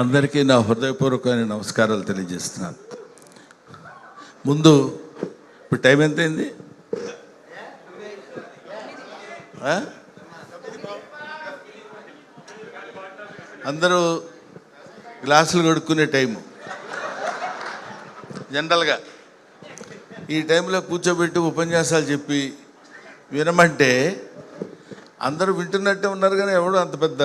అందరికీ నా హృదయపూర్వకమైన నమస్కారాలు తెలియజేస్తున్నాను. ముందు ఇప్పుడు టైం ఎంతైంది? అందరూ గ్లాసులు కడుక్కునే టైము. జనరల్గా ఈ టైంలో కూర్చోబెట్టి ఉపన్యాసాలు చెప్పి వినమంటే అందరూ వింటున్నట్టే ఉన్నారు, కానీ ఎవడు అంత పెద్ద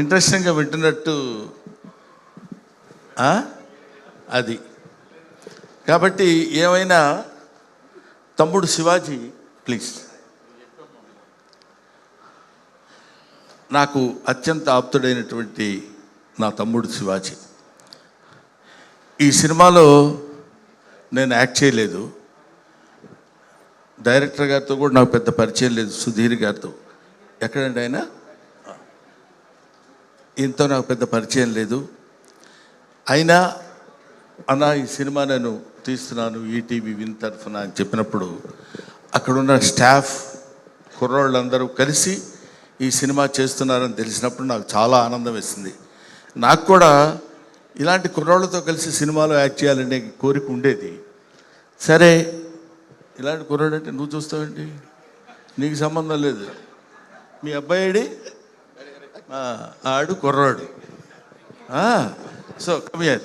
ఇంట్రెస్టింగ్గా వింటున్నట్టు అది. కాబట్టి ఏమైనా తమ్ముడు శివాజీ ప్లీజ్, నాకు అత్యంత ఆప్తుడైనటువంటి నా తమ్ముడు శివాజీ. ఈ సినిమాలో నేను యాక్ట్ చేయలేదు, డైరెక్టర్ గారితో కూడా నాకు పెద్ద పరిచయం లేదు, సుధీర్ గారితో. ఎక్కడండి ఆయన? ఈయనతో నాకు పెద్ద పరిచయం లేదు. అయినా అన్న ఈ సినిమా నేను తీస్తున్నాను ఈటీవీ విన్ తరఫున అని చెప్పినప్పుడు అక్కడున్న స్టాఫ్ కుర్రోళ్ళందరూ కలిసి ఈ సినిమా చేస్తున్నారని తెలిసినప్పుడు నాకు చాలా ఆనందం వేసింది. నాకు కూడా ఇలాంటి కుర్రోళ్ళతో కలిసి సినిమాలో యాక్ట్ చేయాలనే కోరిక ఉండేది. సరే, ఇలాంటి కుర్రాడు అంటే నువ్వు చూస్తావేంటి, నీకు సంబంధం లేదు, మీ అబ్బాయి ఆడు కుర్రాడు. So come here.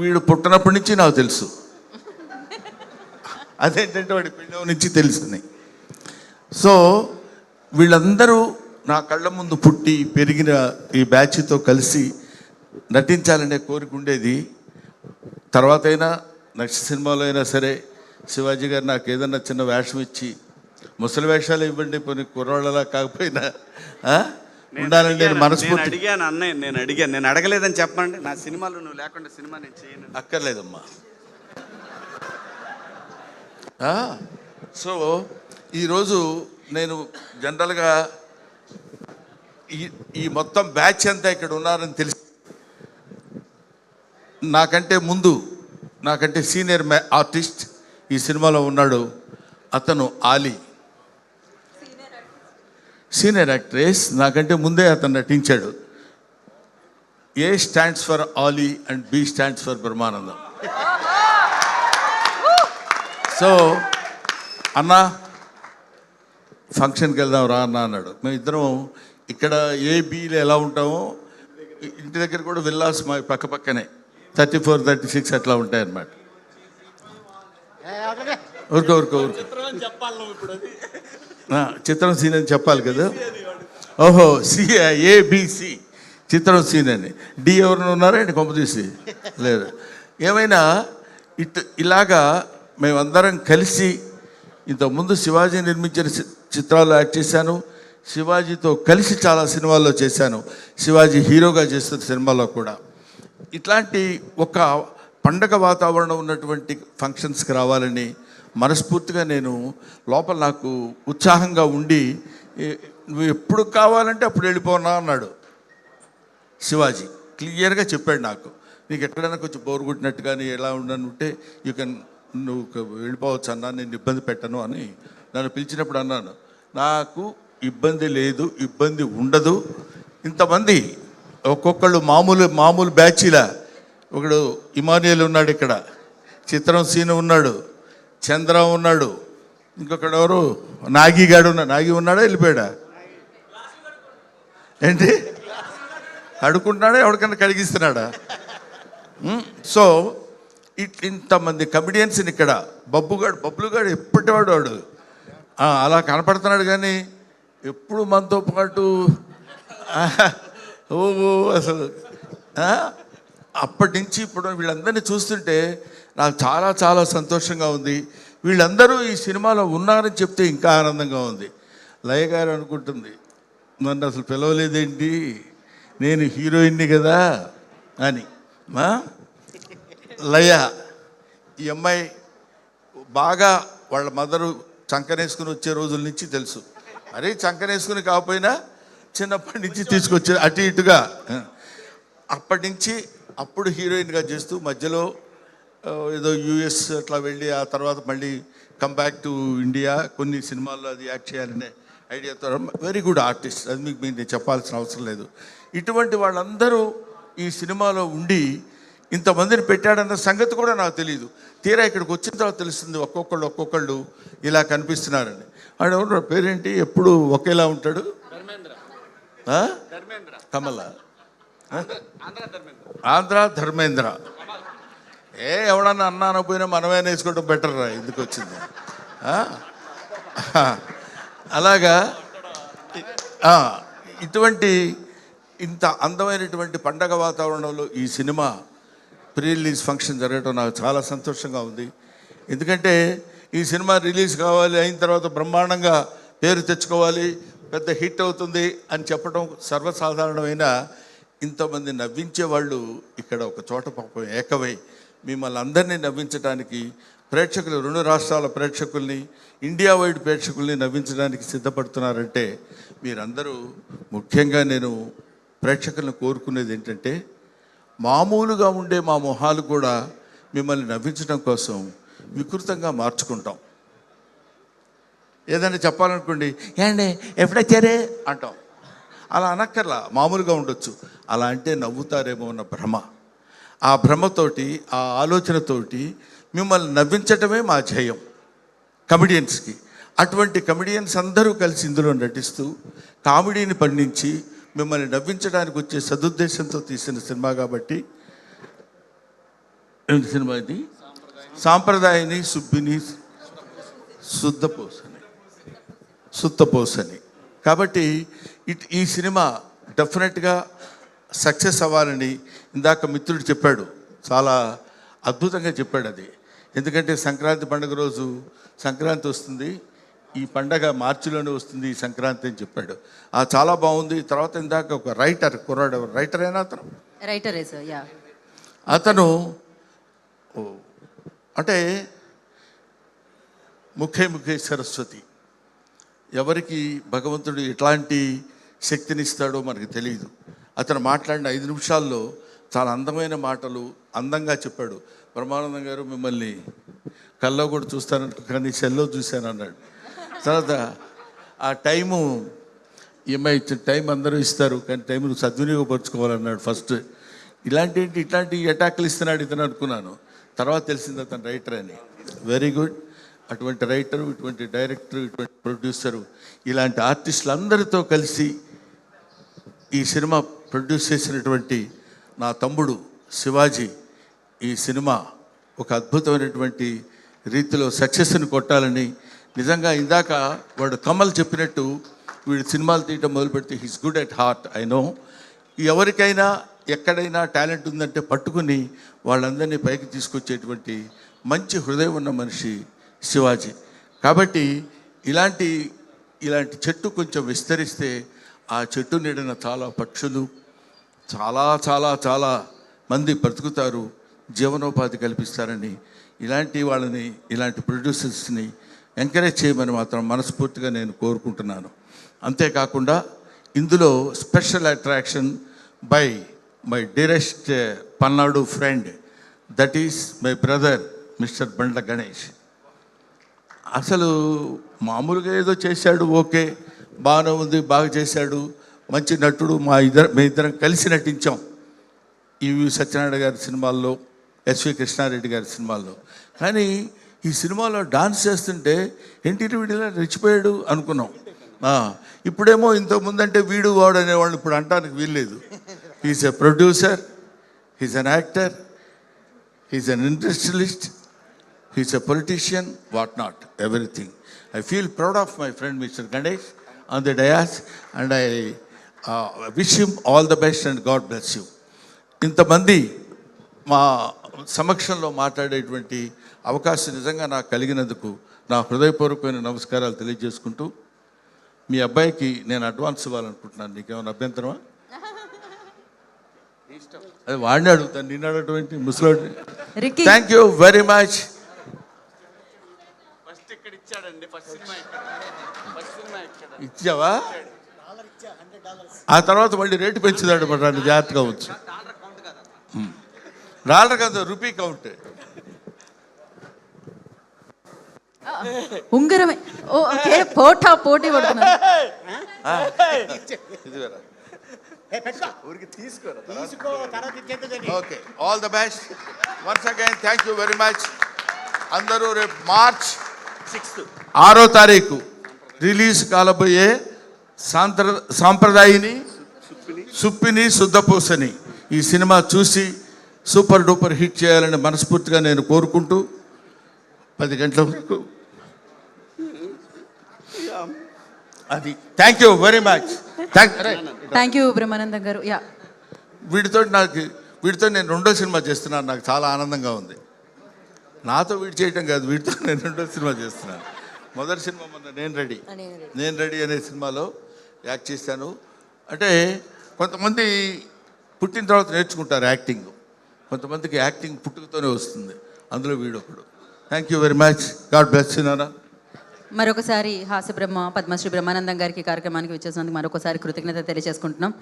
వీడు పుట్టినప్పటి నుంచి నాకు తెలుసు. అదేంటంటే వాడి పిల్లల నుంచి తెలుసుని. సో వీళ్ళందరూ నా కళ్ళ ముందు పుట్టి పెరిగిన ఈ బ్యాచ్తో కలిసి నటించాలనే కోరిక ఉండేది. తర్వాత అయినా నెక్స్ట్ సినిమాలో అయినా సరే శివాజీ గారు నాకు ఏదన్నా చిన్న వేషం ఇచ్చి, ముసలి వేషాలు ఇవ్వండి, కొన్ని కుర్రాళ్ళలా కాకపోయినా ఉండాలని నేను మనస్ఫూర్తి అడిగాను. అన్నయ్య నేను అడగలేదని చెప్పండి. నా సినిమాలు నువ్వు లేకుండా సినిమా నేను చేయను. అక్కర్లేదమ్మా. సో ఈరోజు నేను జనరల్గా ఈ మొత్తం బ్యాచ్ అంతా ఇక్కడ ఉన్నారని తెలిసి, నాకంటే ముందు నాకంటే సీనియర్ ఆర్టిస్ట్ ఈ సినిమాలో ఉన్నాడు. అతను ఆలీ, సీనియర్ యాక్ట్రెస్. నాకంటే ముందే అతను నటించాడు. A stands for Ali and B stands for Brahmanandam. So అన్నా ఫంక్షన్కి వెళ్దాం రా అన్న అన్నాడు. మేము ఇద్దరం ఇక్కడ ఏబీలో ఎలా ఉంటామో ఇంటి దగ్గర కూడా విల్లాస్ మా పక్క పక్కనే 34, 36 అట్లా ఉంటాయన్నమాట. ఊరుకో చిత్రం సీన్ అని చెప్పాలి కదా. ఓహో, ఏబిసి చిత్రం సీన్ అని. డి ఎవరిని ఉన్నారా అండి కొంప తీసి? లేదు. ఏమైనా ఇలాగా మేమందరం కలిసి ఇంతకుముందు శివాజీ నిర్మించిన చిత్రాల్లో యాక్ట్ చేశాను. శివాజీతో కలిసి చాలా సినిమాల్లో చేశాను. శివాజీ హీరోగా చేస్తున్న సినిమాలో కూడా. ఇట్లాంటి ఒక పండగ వాతావరణం ఉన్నటువంటి ఫంక్షన్స్కి రావాలని మనస్ఫూర్తిగా నేను లోపల నాకు ఉత్సాహంగా ఉండి, నువ్వు ఎప్పుడు కావాలంటే అప్పుడు వెళ్ళిపోనా అన్నాడు శివాజీ. క్లియర్గా చెప్పాడు నాకు. నీకు ఎక్కడైనా కొంచెం బోర్ కొట్టినట్టు కానీ ఎలా ఉండనుంటే నువ్వు వెళ్ళిపోవచ్చు అన్నా, నేను ఇబ్బంది పెట్టను అని నన్ను పిలిచినప్పుడు అన్నాను. నాకు ఇబ్బంది లేదు, ఇబ్బంది ఉండదు. ఇంతమంది ఒక్కొక్కళ్ళు మామూలు బ్యాచీలా. ఒకడు ఇమానియల్ ఉన్నాడు, ఇక్కడ చిత్రం సీను ఉన్నాడు, చంద్ర ఉన్నాడు, ఇంకొకడు ఎవరు నాగిగాడు ఉన్నాడు. నాగి ఉన్నాడా వెళ్ళిపోయాడా ఏంటి? అడుకుంటున్నాడా, ఎవరికన్నా కడిగిస్తున్నాడా? సో ఇంతమంది కమిడియన్స్ని ఇక్కడ బబ్బుగాడు ఎప్పటివాడు వాడు అలా కనపడుతున్నాడు, కానీ ఎప్పుడు మనతో పాటు అసలు అప్పటి నుంచి ఇప్పుడు వీళ్ళందరినీ చూస్తుంటే నాకు చాలా చాలా సంతోషంగా ఉంది. వీళ్ళందరూ ఈ సినిమాలో ఉన్నారని చెప్తే ఇంకా ఆనందంగా ఉంది. లయ గారు అనుకుంటుంది, నన్ను అసలు పిలవలేదేంటి, నేను హీరోయిన్ని కదా అని. లయ ఈ అమ్మాయి బాగా వాళ్ళ మదరు చంకనేసుకుని వచ్చే రోజుల నుంచి తెలుసు. అరే చంకనేసుకుని కాకపోయినా చిన్నప్పటి నుంచి తీసుకొచ్చే అటు ఇటుగా. అప్పటి నుంచి అప్పుడు హీరోయిన్గా చేస్తూ మధ్యలో ఏదో యుఎస్ అట్లా వెళ్ళి ఆ తర్వాత మళ్ళీ కమ్ బ్యాక్ టు ఇండియా, కొన్ని సినిమాల్లో అది యాక్ట్ చేయాలనే ఐడియాతో వెరీ గుడ్ ఆర్టిస్ట్. అది మీకు నేను చెప్పాల్సిన అవసరం లేదు. ఇటువంటి వాళ్ళందరూ ఈ సినిమాలో ఉండి ఇంతమందిని పెట్టాడన్న సంగతి కూడా నాకు తెలియదు. తీరా ఇక్కడికి వచ్చిన తర్వాత తెలుస్తుంది ఒక్కొక్కళ్ళు ఇలా కనిపిస్తున్నారని. ఆడెవరు పేరేంటి, ఎప్పుడు ఒకేలా ఉంటాడు? ఆ? కమల, ఆంధ్ర ధర్మేంద్ర. ఎవడన్నా అన్నా అనకపోయినా మనమే వేసుకోవడం బెటర్ రా, ఎందుకు వచ్చింది. అలాగా ఇటువంటి ఇంత అందమైనటువంటి పండగ వాతావరణంలో ఈ సినిమా ప్రీ రిలీజ్ ఫంక్షన్ జరగడం నాకు చాలా సంతోషంగా ఉంది. ఎందుకంటే ఈ సినిమా రిలీజ్ కావాలి, అయిన తర్వాత బ్రహ్మాండంగా పేరు తెచ్చుకోవాలి, పెద్ద హిట్ అవుతుంది అని చెప్పడం సర్వసాధారణమైన, ఇంతమంది నవ్వించే వాళ్ళు ఇక్కడ ఒక చోట పాపం ఏకమై మిమ్మల్ని అందరినీ నవ్వించడానికి, ప్రేక్షకులు 2 రాష్ట్రాల ప్రేక్షకుల్ని, ఇండియా వైడ్ ప్రేక్షకుల్ని నవ్వించడానికి సిద్ధపడుతున్నారంటే మీరందరూ, ముఖ్యంగా నేను ప్రేక్షకులను కోరుకునేది ఏంటంటే, మామూలుగా ఉండే మా మొహాలు కూడా మిమ్మల్ని నవ్వించడం కోసం వికృతంగా మార్చుకుంటాం. ఏదైనా చెప్పాలనుకోండి, ఏండి ఎప్పుడొచ్చారే అంటాం. అలా అనక్కర్లా, మామూలుగా ఉండొచ్చు. అలా అంటే నవ్వుతారేమో అన్న భ్రమ, ఆ భ్రమతోటి, ఆ ఆలోచనతోటి మిమ్మల్ని నవ్వించటమే మా ధ్యేయం కమెడియన్స్కి. అటువంటి కమెడియన్స్ అందరూ కలిసి ఇందులో నటిస్తూ కామెడీని పండించి మిమ్మల్ని నవ్వించడానికి వచ్చే సదుద్దేశంతో తీసిన సినిమా కాబట్టి, ఏంటి సినిమా ఇది? సాంప్రదాయని సుబ్బిని సుత్తపోసని. కాబట్టి ఈ సినిమా డెఫినెట్గా సక్సెస్ అవ్వాలని ఇందాక మిత్రుడు చెప్పాడు, చాలా అద్భుతంగా చెప్పాడు అది. ఎందుకంటే సంక్రాంతి పండుగ రోజు, సంక్రాంతి వస్తుంది, ఈ పండగ మార్చిలోనే వస్తుంది ఈ సంక్రాంతి అని చెప్పాడు. చాలా బాగుంది. తర్వాత ఇందాక ఒక రైటర్, కుర్రాడు, రైటర్ అయినా అతను, రైటరే సార్, యా. అతను అంటే ముఖే సరస్వతి, ఎవరికి భగవంతుడు ఎట్లాంటి శక్తినిస్తాడో మనకు తెలియదు. అతను మాట్లాడిన 5 నిమిషాల్లో చాలా అందమైన మాటలు అందంగా చెప్పాడు. బ్రహ్మానందం గారు మిమ్మల్ని కల్లో కూడా చూస్తానంట, కానీ సెల్లో చూశాను అన్నాడు. తర్వాత ఆ టైము, ఈఎంఐ ఇచ్చిన టైం అందరూ ఇస్తారు, కానీ టైంను సద్వినియోగపరచుకోవాలన్నాడు ఫస్ట్. ఇట్లాంటి అటాక్లు ఇస్తున్నాడు ఇతను అనుకున్నాను. తర్వాత తెలిసింది అతను రైటర్ అని. Very good. అటువంటి రైటరు, ఇటువంటి డైరెక్టరు, ఇటువంటి ప్రొడ్యూసరు, ఇలాంటి ఆర్టిస్టులు అందరితో కలిసి ఈ సినిమా ప్రొడ్యూస్ చేసినటువంటి నా తమ్ముడు శివాజీ ఈ సినిమా ఒక అద్భుతమైనటువంటి రీతిలో సక్సెస్ని కొట్టాలని, నిజంగా ఇందాక వాడు కమల్ చెప్పినట్టు వీడు సినిమాలు తీయటం మొదలు పెడితే he's good at heart. I know. ఎవరికైనా ఎక్కడైనా టాలెంట్ ఉందంటే పట్టుకుని వాళ్ళందరినీ పైకి తీసుకొచ్చేటువంటి మంచి హృదయం ఉన్న మనిషి శివాజీ. కాబట్టి ఇలాంటి చెట్టు కొంచెం విస్తరిస్తే ఆ చెట్టు నీడన చాలా పక్షులు, చాలా చాలా చాలా మంది బ్రతుకుతారు, జీవనోపాధి కల్పిస్తారని, ఇలాంటి వాళ్ళని, ఇలాంటి ప్రొడ్యూసర్స్ని ఎంకరేజ్ చేయమని మాత్రం మనస్ఫూర్తిగా నేను కోరుకుంటున్నాను. అంతేకాకుండా ఇందులో special attraction by my dearest Palnadu friend, that is my brother mister Bandla Ganesh. అసలు మామూలుగా ఏదో చేశాడు, ఓకే, బాగానే ఉంది, బాగా చేశాడు, మంచి నటుడు. మేమిద్దరం కలిసి నటించాం ఈవి సత్యనారాయణ గారి సినిమాల్లో, ఎస్వి కృష్ణారెడ్డి గారి సినిమాల్లో. కానీ ఈ సినిమాలో డాన్స్ చేస్తుంటే ఏంటి వీడిలా రెచ్చిపోయాడు అనుకున్నాం. ఇప్పుడేమో ఇంతకుముందంటే వీడు వాడు అనేవాళ్ళు ఇప్పుడు అంటానికి వీల్లేదు. He's a producer, he's an actor, he's an industrialist, he's a politician, what not, everything. I feel proud of my friend Mr. Ganesh on the dais, and I wish him all the best and God bless you. ఇంతమంది మా సమక్షంలో మాట్లాడేటువంటి అవకాశం నిజంగా నాకు కలిగినందుకు నా హృదయపూర్వకమైన నమస్కారాలు తెలియజేసుకుంటూ, మీ అబ్బాయికి నేను అడ్వాన్స్ ఇవ్వాలనుకుంటున్నాను. నీకేమైనా అభ్యంతరమా? అది వాడిని అడుగుతాను, నిన్ను అడగటువంటి ముసలోడి. Thank you very much. ఇచ్చావా? ఆ తర్వాత మళ్ళీ రేటు పెంచుదాడు, మరి జాగ్రత్తగా వచ్చు. డాలర్ కాదు, రూపీ కౌంట్. ఉంగరమే. ఓకే, పోటీ పడుతున్నారు. ఇది వేరా. ఊరికి తీసుకోరా okay, all the best once again. Thank you very much. అందరూ రేపు మార్చ్ 6వ తారీఖు రిలీజ్ కాలబోయే సాంప్రదాయిని సుప్పిని శుద్ధపూసని ఈ సినిమా చూసి సూపర్ డూపర్ హిట్ చేయాలని మనస్ఫూర్తిగా నేను కోరుకుంటూ 10 గంటల వరకు అది. Thank you very much. Thank you Brahmanandam గారు. యా, వీటితో నేను 2వ సినిమా చేస్తున్నాను. నాకు చాలా ఆనందంగా ఉంది. నాతో వీడు చేయటం కాదు, వీటితో నేను 2వ సినిమా చేస్తున్నాను. మొదటి సినిమా మొన్న నేను రెడీ అనే సినిమాలో యాక్ట్ చేశాను. అంటే కొంతమంది పుట్టిన తర్వాత నేర్చుకుంటారు యాక్టింగ్, కొంతమందికి యాక్టింగ్ పుట్టుకతోనే వస్తుంది. అందులో వీడొకడు. Thank you very much. God bless you నాన్న. మరొకసారి హాస్య బ్రహ్మ పద్మశ్రీ బ్రహ్మానందం గారికి కార్యక్రమానికి విచ్చేసినందుకు మరొకసారి కృతజ్ఞత తెలియజేసుకుంటున్నాం.